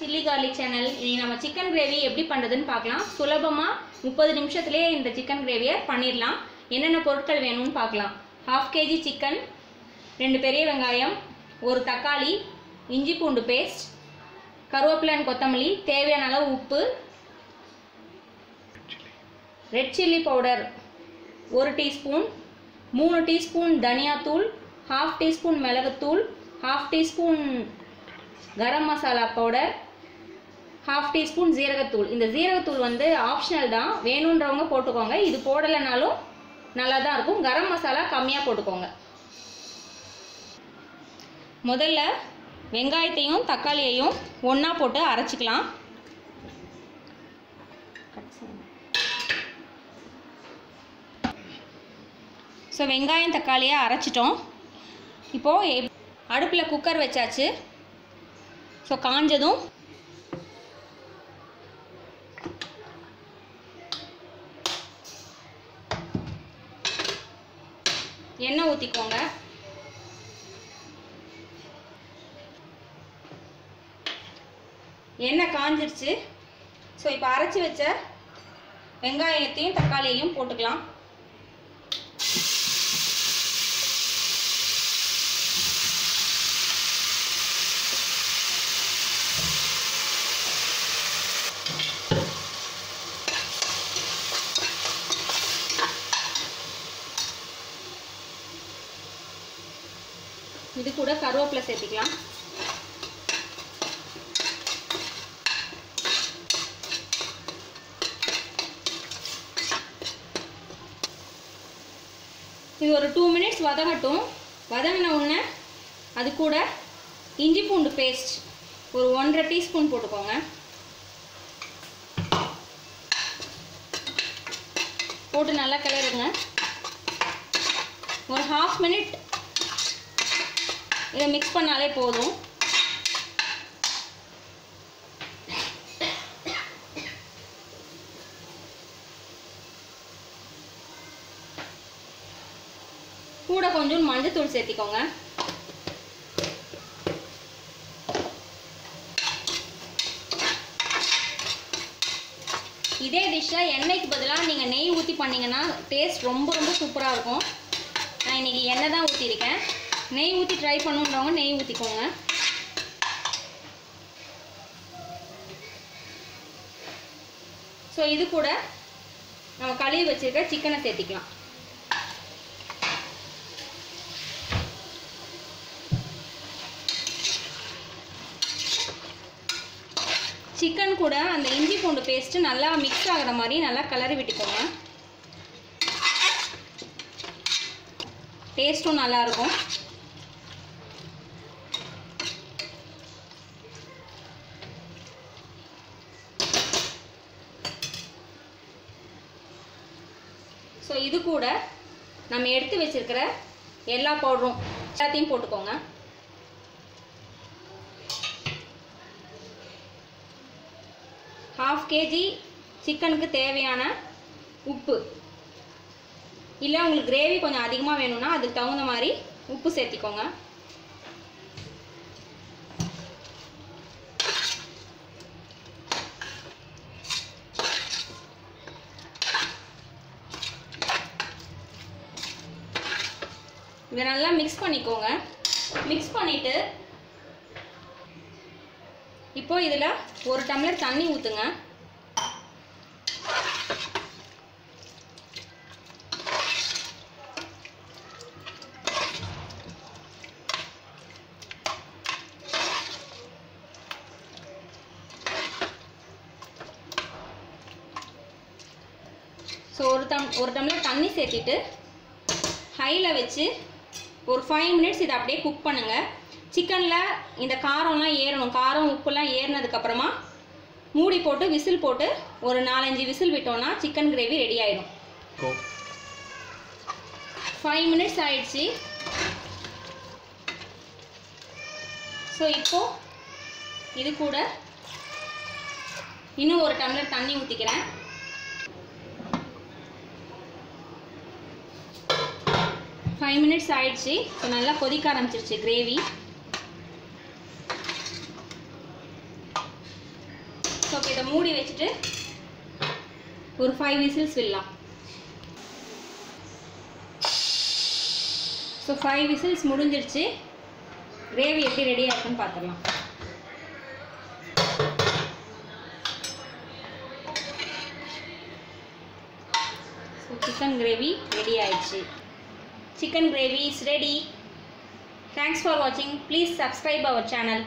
Chilli garlic channel. இன்னைக்கு நம்ம chicken gravy எப்படி பண்ணுறதுன்னு பார்க்கலாம். சுலபமாக 30 நிமிஷத்துலேயே இந்த சிக்கன் கிரேவியை பண்ணிடலாம். என்னென்ன பொருட்கள் வேணும்னு பார்க்கலாம். 1/2 kg சிக்கன், 2 பெரிய வெங்காயம், 1 தக்காளி, இஞ்சி பூண்டு பேஸ்ட், கருவேப்பிலை அண்ட் கொத்தமல்லி, தேவையான அளவு உப்பு, red chilli powder 1 teaspoon, 3 teaspoon தனியாத்தூள், 1/2 டீஸ்பூன் மிளகுத்தூள், 1/2 teaspoon garam masala powder, 1/2 teaspoon ஜீரகத்தூள். இந்த ஜீரகத்தூள் வந்து ஆப்ஷனல் தான், வேணுன்றவங்க போட்டுக்கோங்க. இது போடலைனாலும் நல்லா தான் இருக்கும். கரம் மசாலா கம்மியாக போட்டுக்கோங்க. முதல்ல வெங்காயத்தையும் தக்காளியையும் ஒன்றா போட்டு அரைச்சிக்கலாம். ஸோ வெங்காயம் தக்காளியை அரைச்சிட்டோம். இப்போது அடுப்பில் குக்கர் வச்சாச்சு. ஸோ காஞ்சதும் எண்ணெய் ஊற்றிக்கோங்க. எண்ணெய் காஞ்சிருச்சு. ஸோ இப்போ அரைச்சி வச்ச வெங்காயத்தையும் தக்காளியையும் போட்டுக்கலாம். இது கூட கருவேப்பிலை சேர்த்துக்கலாம். இது ஒரு 2 மினிட்ஸ் வதங்கட்டும். வதங்கின உடனே அது கூட இஞ்சி பூண்டு பேஸ்ட் ஒரு 1.5 டீஸ்பூன் போட்டுக்கோங்க. போட்டு நல்லா கிளறுங்க. ஒரு 1/2 மினிட் இதை மிக்ஸ் பண்ணாலே போதும். கூட கொஞ்சம் மஞ்சத்தூள் சேர்த்திக்கோங்க. இதே டிஷ்ஷை எண்ணெய்க்கு பதிலாக நீங்கள் நெய் ஊற்றி பண்ணிங்கன்னா டேஸ்ட் ரொம்ப சூப்பராக இருக்கும். நான் இன்றைக்கி எண்ணெய் தான் ஊற்றிருக்கேன். நெய் ஊற்றி ட்ரை பண்ணுன்றவங்க நெய் ஊற்றிக்கோங்க. ஸோ இது கூட நம்ம கழுவி வச்சுருக்க சிக்கனை சேர்த்திக்கலாம். சிக்கன் கூட அந்த இஞ்சி பூண்டு பேஸ்ட்டு நல்லா மிக்ஸ் ஆகிற மாதிரி நல்லா கிளறி விட்டுக்கோங்க. டேஸ்ட்டும் நல்லாயிருக்கும். ஸோ இது கூட நம்ம எடுத்து வச்சிருக்கிற எல்லா பவுடரும் எல்லாத்தையும் போட்டுக்கோங்க. ½ kg சிக்கனுக்கு தேவையான உப்பு, இல்லை உங்களுக்கு கிரேவி கொஞ்சம் அதிகமாக வேணும்னா அதுக்கு தகுந்த மாதிரி உப்பு சேர்த்திக்கோங்க. இதை நல்லா மிக்ஸ் பண்ணிக்கோங்க. மிக்ஸ் பண்ணிவிட்டு இப்போ இதில் 1 டம்ளர் தண்ணி ஊற்றுங்க. ஸோ ஒரு டம்ளர் தண்ணி சேர்த்திட்டு ஹையில் வச்சு ஒரு 5 மினிட்ஸ் இதை அப்படியே குக் பண்ணுங்கள். சிக்கனில் இந்த காரம்லாம் ஏறணும். காரம் உப்புலாம் ஏறினதுக்கப்புறமா மூடி போட்டு விசில் போட்டு ஒரு 4-5 விசில் விட்டோன்னா சிக்கன் கிரேவி ரெடி ஆகிடும். 5 மினிட்ஸ் ஆயிடுச்சு. ஸோ இப்போது இது கூட இன்னும் 1 டம்ளர் தண்ணி ஊற்றிக்கிறேன். 5 மினிட்ஸ் ஆயிடுச்சு. ஸோ நல்லா கொதிக்க ஆரம்பிச்சிருச்சு கிரேவி. ஸோ ஓகே, இதை மூடி வச்சுட்டு ஒரு 5 விசில்ஸ் விடலாம். ஸோ 5 விசில்ஸ் முடிஞ்சிருச்சு. கிரேவி எப்படி ரெடியாக இருக்குன்னு பார்த்துடலாம். ஸோ சிக்கன் கிரேவி ரெடி ஆயிடுச்சு. Chicken gravy is ready. Thanks for watching. Please subscribe our channel.